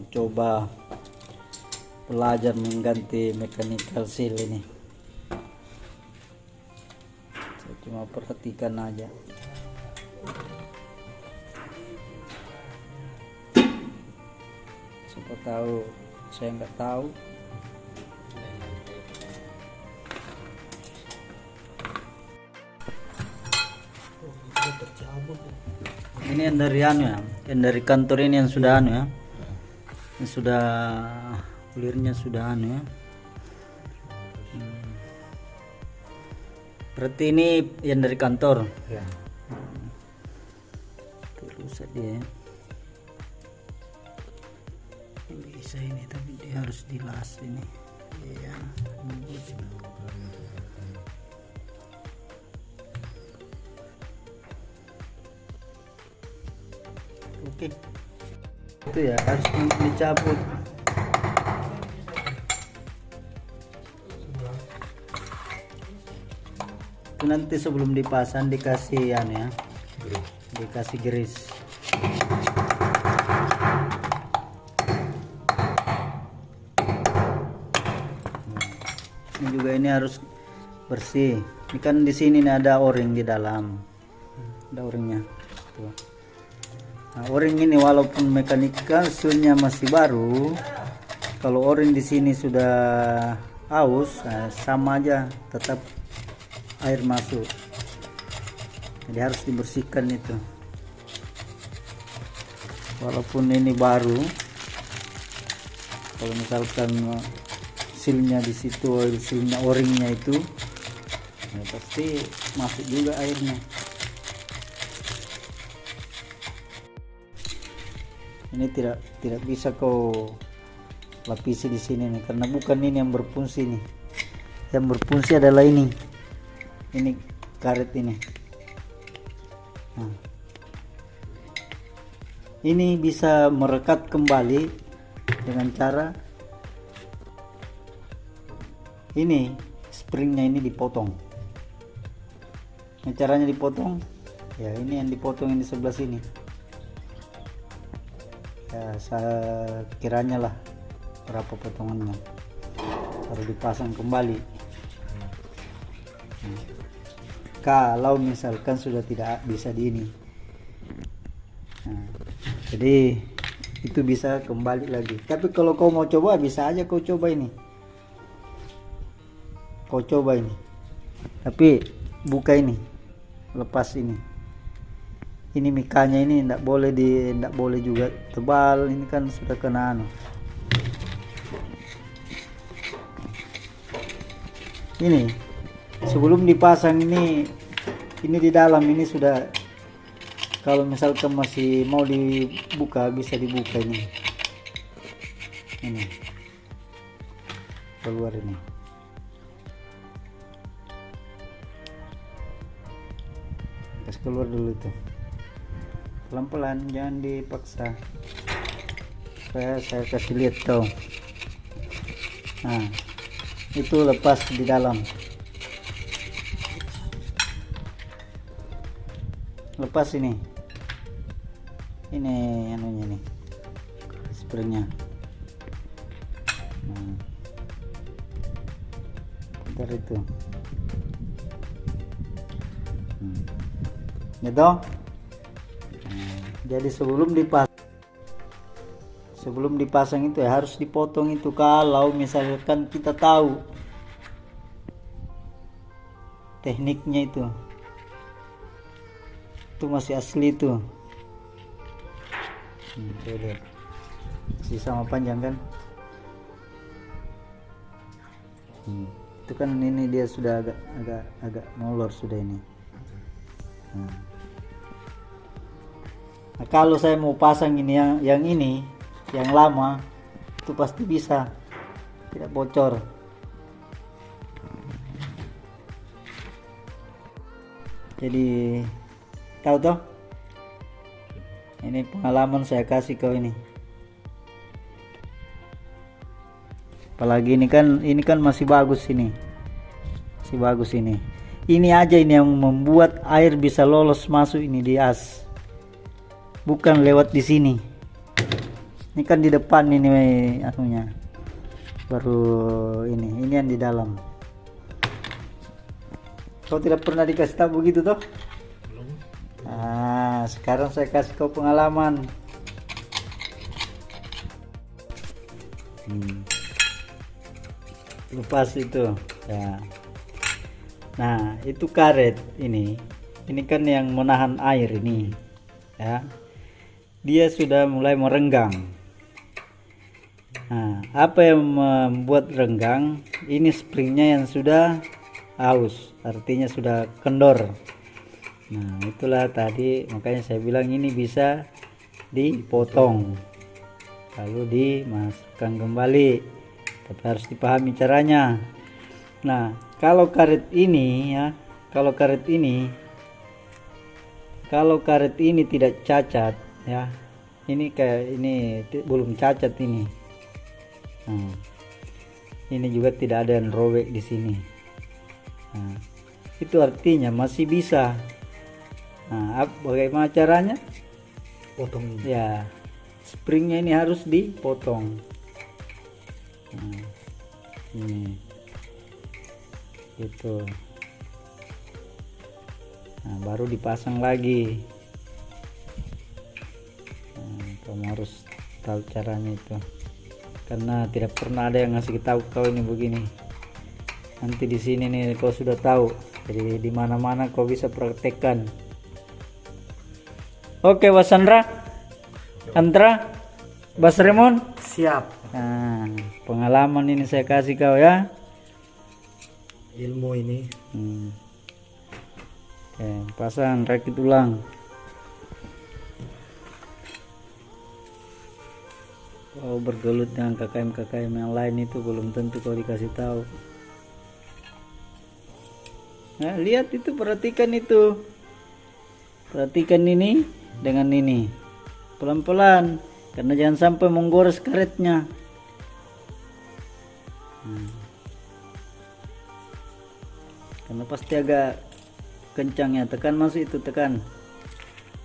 coba belajar mengganti mechanical seal ini. Saya cuma perhatikan aja. Siapa tahu saya nggak tahu. Ini yang dari anu ya, yang dari kantor ini yang sudah anu ya, yang sudah kulirnya sudah anu ya. Berarti ini yang dari kantor ya. Terus saja ya. Bisa ini tapi dia harus dilas ini ya. Oke, itu ya harus dicabut. Itu nanti sebelum dipasang dikasih ya, dikasih grease. Ini juga ini harus bersih. Ini kan di sini nih ada o-ring di dalam, ada o-ringnya. Tuh. Nah, o-ring ini walaupun mechanical sealnya masih baru, kalau o-ring di sini sudah aus, nah, sama aja, tetap air masuk. Jadi harus dibersihkan itu. Walaupun ini baru, kalau misalkan sealnya di situ, sealnya o-ringnya itu, ya pasti masuk juga airnya. Ini tidak bisa kau lapisi di sini nih, karena bukan ini yang berfungsi nih. Yang berfungsi adalah ini karet ini. Nah, ini bisa merekat kembali dengan cara ini springnya ini dipotong. Nah, caranya dipotong ya, ini yang dipotong yang di sebelah sini. Ya, saya kiranya lah berapa potongannya, baru dipasang kembali. Kalau misalkan sudah tidak bisa di ini, nah, jadi itu bisa kembali lagi. Tapi kalau kau mau coba, bisa aja kau coba ini, tapi buka ini, lepas ini mikanya ini tidak boleh juga tebal, ini kan sudah kena anu. Ini sebelum dipasang ini di dalam ini sudah, kalau misalkan masih mau dibuka bisa dibuka ini keluar ini. Kasih keluar dulu itu. Pelan-pelan, jangan dipaksa. Saya kasih lihat kau. Nah, itu lepas di dalam. Lepas ini anunya nih, springnya. Nah, putar itu. Gitu. Jadi sebelum dipasang itu ya harus dipotong itu, kalau misalkan kita tahu tekniknya itu masih asli itu. Lihat masih sama panjang kan. Itu kan ini dia sudah agak molor sudah ini. Nah, kalau saya mau pasang ini yang lama, itu pasti bisa, tidak bocor. Jadi tahu toh, ini pengalaman saya kasih kau ini. Apalagi ini kan masih bagus ini, Ini aja ini yang membuat air bisa lolos masuk ini di as. Bukan lewat di sini. Ini kan di depan ini anunya. Baru ini yang di dalam. Kau tidak pernah dikasih tahu begitu toh? Belum. Sekarang saya kasih kau pengalaman. Lepas itu ya. Nah, itu karet ini kan yang menahan air ini ya. Dia sudah mulai merenggang. Nah, apa yang membuat renggang? Ini springnya yang sudah aus, artinya sudah kendor. Nah, itulah tadi makanya saya bilang ini bisa dipotong lalu dimasukkan kembali, tapi harus dipahami caranya. Nah, kalau karet ini ya, kalau karet ini tidak cacat ya, ini kayak ini belum cacat ini. Nah, ini juga tidak ada yang robek di sini. Nah, itu artinya masih bisa. Nah, bagaimana caranya? Potong ini. Ya, springnya ini harus dipotong. Nah, ini itu. Nah, baru dipasang lagi. Nah, kamu harus tahu caranya itu, karena tidak pernah ada yang ngasih tahu kau ini begini. Nanti di sini nih kau sudah tahu, jadi di mana-mana kau bisa praktekkan. Oke, Mas Sandra, Antra, Bas Remon, Siap. nah, pengalaman ini saya kasih kau ya. Ilmu ini. Oke, pasang, rakit ulang. Kau bergelut dengan KKM yang lain itu belum tentu kau dikasih tahu. Nah, lihat itu, perhatikan itu. Perhatikan ini dengan ini. Pelan-pelan, karena jangan sampai menggores karetnya. Karena pasti agak kencang ya, tekan masuk itu, tekan.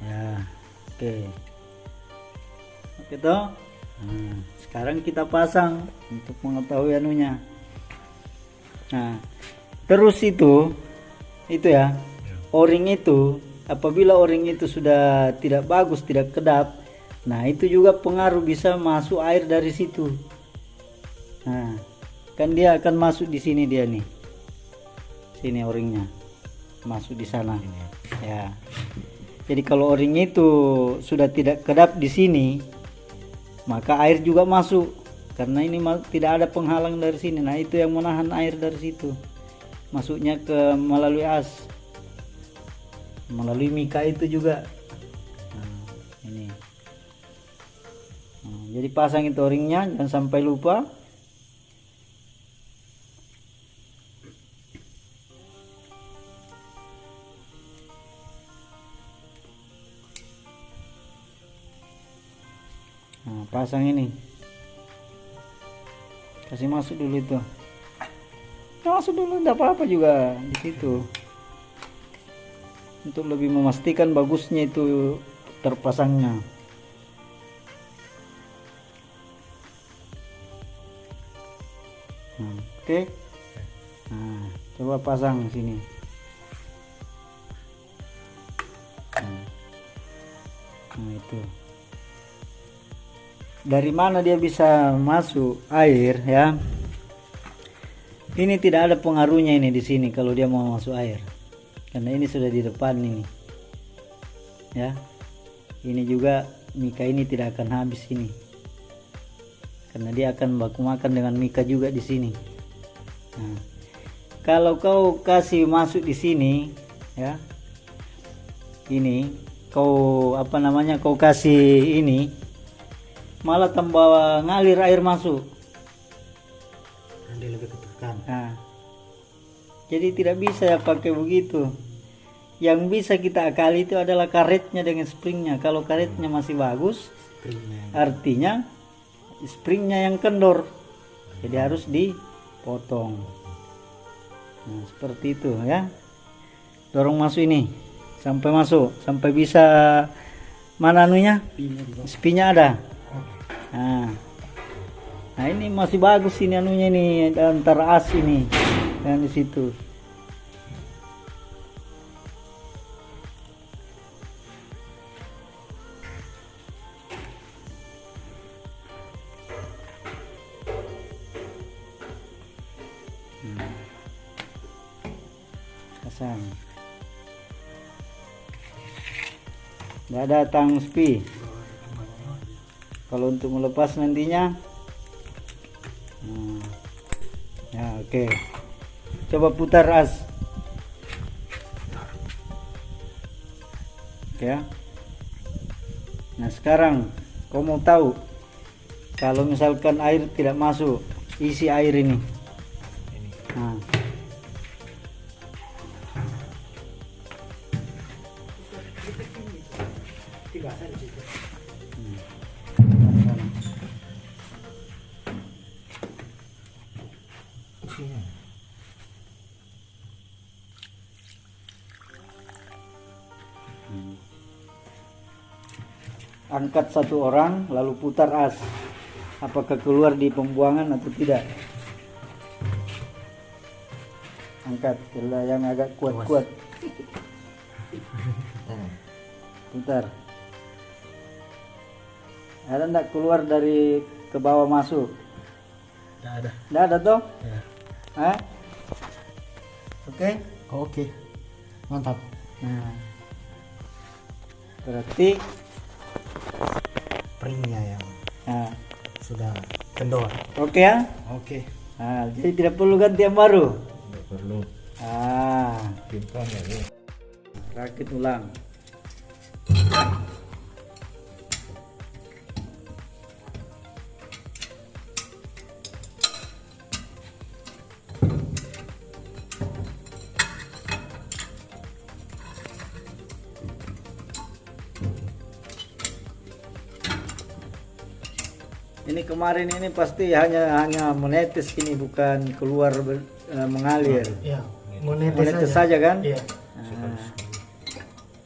Ya, oke. Oke toh. Nah, sekarang kita pasang untuk mengetahui anunya. Nah, terus itu ya, o-ring itu, apabila o-ring itu sudah tidak bagus, tidak kedap, nah itu juga pengaruh, bisa masuk air dari situ. Nah, kan dia akan masuk di sini, dia nih, sini o-ringnya masuk di sana ya. Jadi kalau o-ring itu sudah tidak kedap di sini, maka air juga masuk, karena ini tidak ada penghalang dari sini. Nah, itu yang menahan air dari situ masuknya ke melalui as, melalui mika itu juga. Nah, ini. Nah, jadi pasang itu o-ringnya, jangan sampai lupa. Nah, pasang ini, kasih masuk dulu itu. Masuk dulu, tidak apa-apa juga di situ, untuk lebih memastikan bagusnya itu terpasangnya. Nah, oke. Nah, coba pasang sini. Nah, itu. Dari mana dia bisa masuk air ya? Ini tidak ada pengaruhnya ini di sini kalau dia mau masuk air, karena ini sudah di depan ini ya. Ini juga mika ini tidak akan habis ini, karena dia akan baku makan dengan mika juga di sini. Nah, kalau kau kasih masuk di sini ya, ini kau kau kasih ini, malah tambah ngalir air masuk. Dia lebih ketekan. Nah, jadi tidak bisa ya pakai begitu. Yang bisa kita akali itu adalah karetnya dengan springnya. Kalau karetnya masih bagus, artinya springnya yang kendor, jadi harus dipotong. Nah, seperti itu ya. Dorong masuk ini sampai masuk, sampai bisa mana anunya, spinya ada. Nah ini masih bagus ini anunya ini antara as ini yang di situ. Pasang. Nggak ada tang spi. Kalau untuk melepas nantinya, ya oke. Coba putar as. Oke ya. Nah sekarang kau mau tahu kalau misalkan air tidak masuk, isi air ini. Nah. Angkat satu orang lalu putar as, apakah keluar di pembuangan atau tidak. Angkat yang agak kuat-kuat, putar. Ada enggak keluar dari ke bawah masuk? Tidak ada. Enggak ada toh? Ya. Hah? Oke. Oke. Mantap. Nah, berarti Peringnya yang nah, sudah kendor. oke ya. Oke. Nah, jadi tidak perlu ganti yang baru. Tidak perlu. Simpan ya. Rakit ulang. Ini kemarin ini pasti hanya menetes ini, bukan keluar mengalir. Iya. Menetes saja kan? Iya. Nah,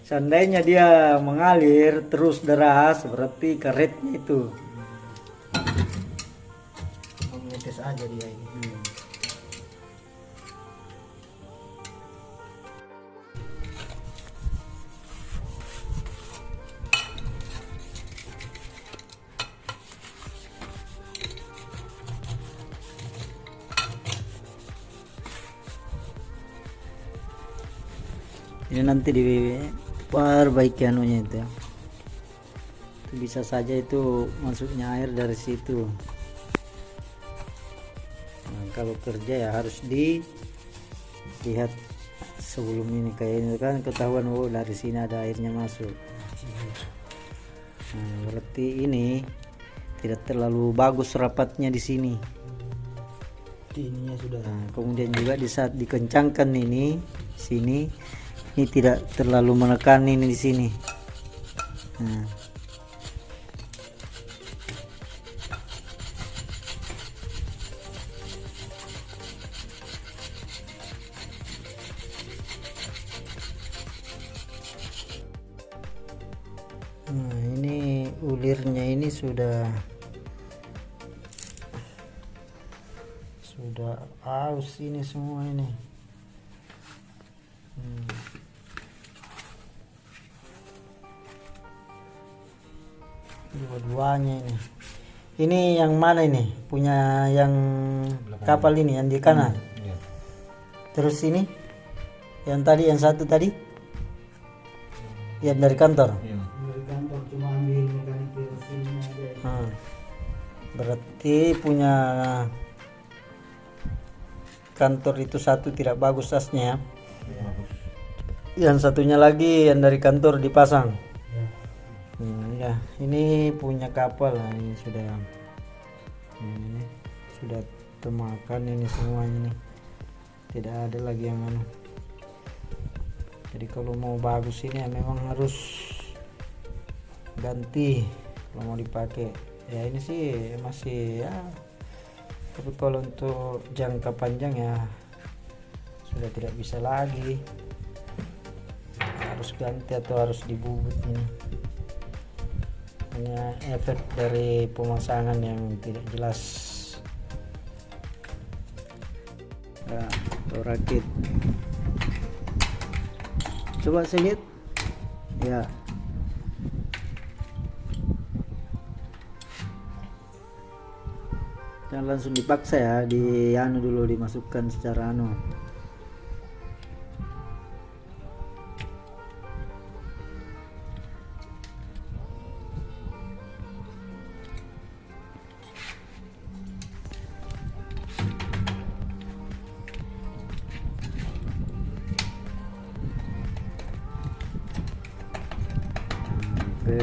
seandainya dia mengalir terus deras, berarti karetnya itu. Menetes aja dia ini. Ini nanti diperbaiki anunya itu ya. Itu bisa saja itu masuknya air dari situ. Nah, kalau kerja ya harus dilihat sebelum ini, kayak ini kan ketahuan, oh dari sini ada airnya masuk. Nah, berarti ini tidak terlalu bagus rapatnya di sini. Ininya sudah. Nah, kemudian juga di saat dikencangkan ini sini, ini tidak terlalu menekan ini di sini. Nah. Nah, ini ulirnya ini sudah aus ini semua ini. Dua-duanya ini yang mana ini punya yang kapal ini yang di kanan. Terus ini yang tadi, yang satu tadi yang dari kantor. Dari kantor cuma ambil mekanik sini aja. Berarti punya kantor itu satu tidak bagus asnya. Yang satunya lagi yang dari kantor dipasang. Ya, ini punya kapal. Nah, ini sudah termakan ini semuanya nih. Tidak ada lagi yang anu. Jadi kalau mau bagus ini ya memang harus ganti kalau mau dipakai. Ya ini sih masih ya. Tapi kalau untuk jangka panjang ya sudah tidak bisa lagi. Harus ganti atau harus dibubut ini. hanya efek dari pemasangan yang tidak jelas. Ya, tuh rakit. Coba saya lihat. Ya. Jangan langsung dipaksa ya, di anu dulu, dimasukkan secara anu. Oke.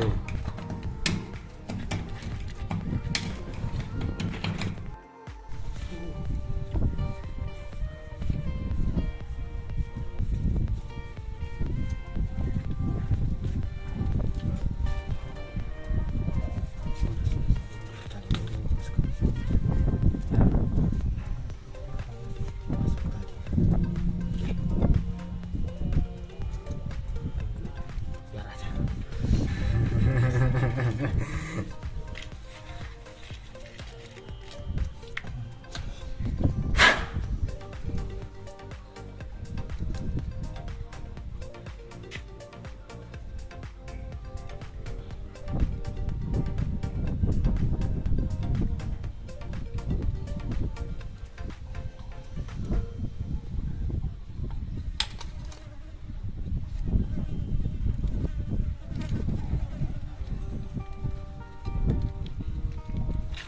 Biar aja.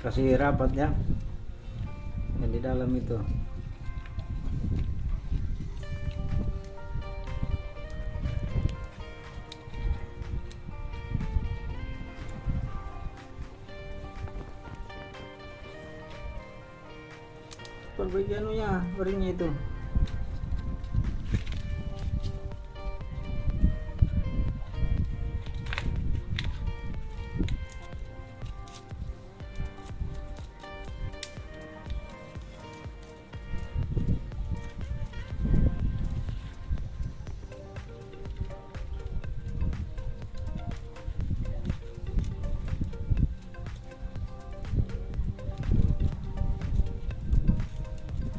Kasih rapat ya, yang di dalam itu. Perbaiki anunya, ringnya itu.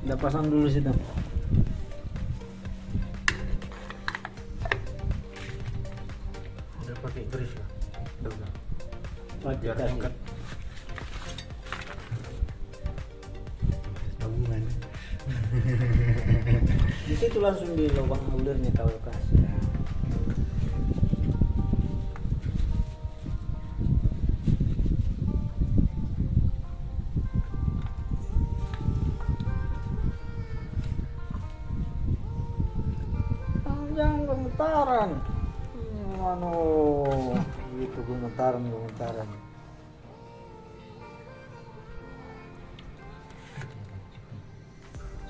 Kita pasang dulu situ. Udah pakai grease ya? Udah. Pakai Biar kasih. angkat. Tabungan. Di situ langsung di lubang ulirnya kalau kasih. Jangan gemetaran. Anu, gitu gemetaran.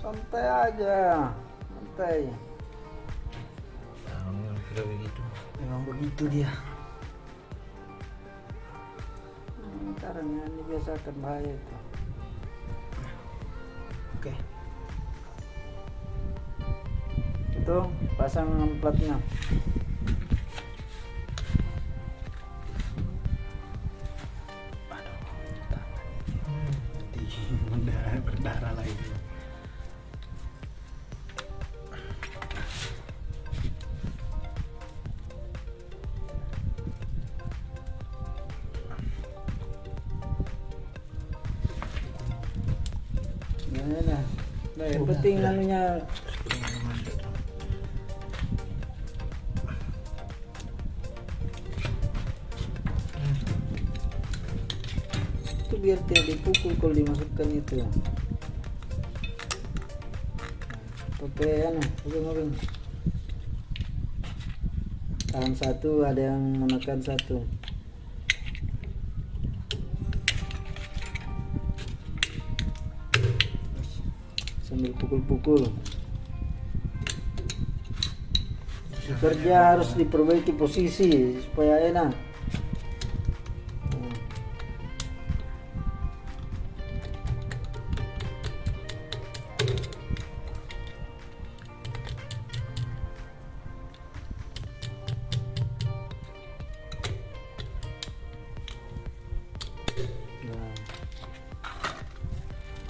Santai aja, santai. Memang kira begitu. Memang begitu dia. Gemetaran yang dibiasakan bahaya itu. Oke. Itu pasang platnya. Nanti berdarah lagi. Nah, yang penting anunya itu biar tidak dipukul kalau dimasukkan itu. Pakai ring. Tahan satu, ada yang menekan satu. Sambil pukul-pukul. Kerja harus diperbaiki posisi supaya enak.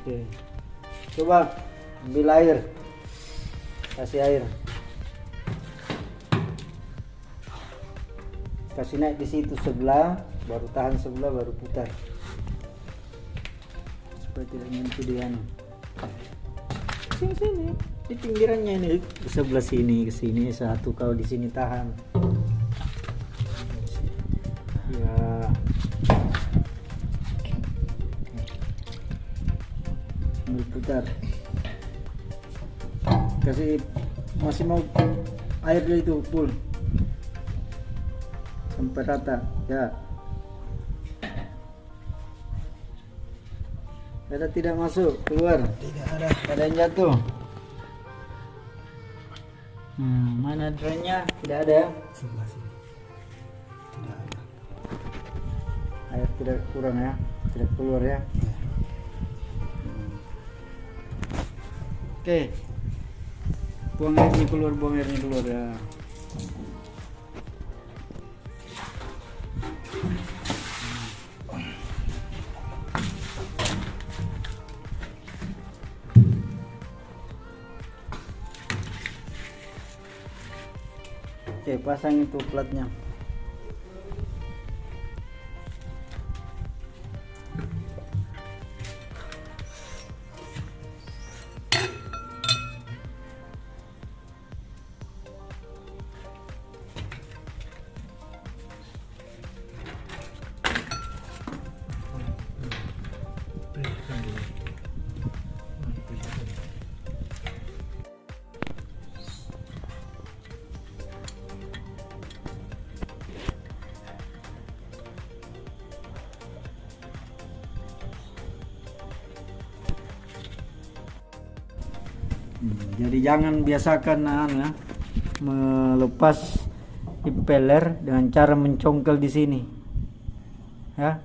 Oke. Coba ambil air. Kasih air. Kasih naik di situ sebelah, baru tahan sebelah, baru putar. Supaya tidak nyentuh di anu. Sini, di pinggirannya ini, di sebelah sini, ke sini satu, kau di sini tahan. Ya. Ambil putar. Kasih, masih mau air dia itu full sampai rata ya. Ada tidak masuk, keluar. Tidak ada. Ada yang jatuh. Mana drainnya? Tidak ada ya? Sebelah sini. Tidak ada. Air tidak kurang ya? Tidak keluar ya? Oke. Buang airnya keluar ya. Oke, pasang itu platnya. Jadi jangan biasakan ya, melepas impeller dengan cara mencongkel di sini, ya.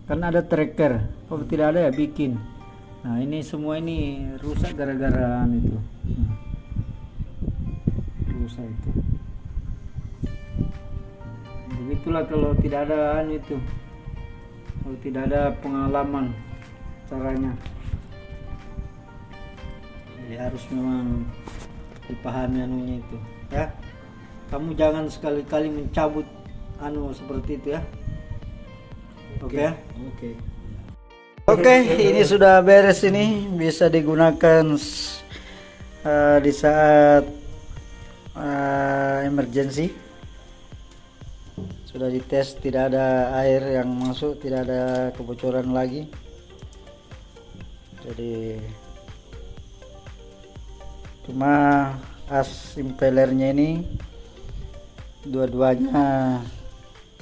Kan ada tracker, kalau tidak ada ya bikin. Nah ini semua ini rusak gara-gara itu, rusak itu. Begitulah kalau tidak ada itu, kalau tidak ada pengalaman caranya. Jadi harus memang dipahami anunya itu ya. Kamu jangan sekali-kali mencabut anu seperti itu ya. Oke. Oke, ini sudah beres, ini bisa digunakan di saat emergency. Sudah dites, tidak ada air yang masuk, tidak ada kebocoran lagi. Jadi cuma as impellernya ini dua-duanya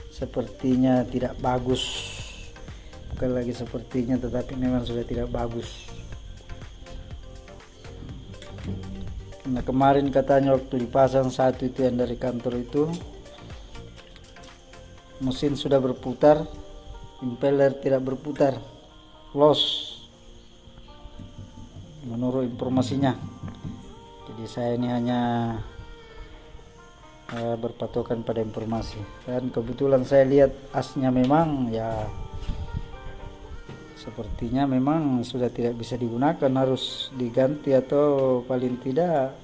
sepertinya tidak bagus, bukan lagi sepertinya tetapi memang sudah tidak bagus. Nah kemarin katanya waktu dipasang satu itu yang dari kantor itu, mesin sudah berputar, impeller tidak berputar, loss menurut informasinya. Jadi saya ini hanya berpatokan pada informasi, dan kebetulan saya lihat asnya memang ya sepertinya memang sudah tidak bisa digunakan, harus diganti atau paling tidak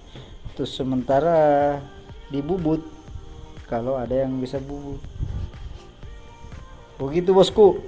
terus sementara dibubut kalau ada yang bisa bubut. Begitu bosku.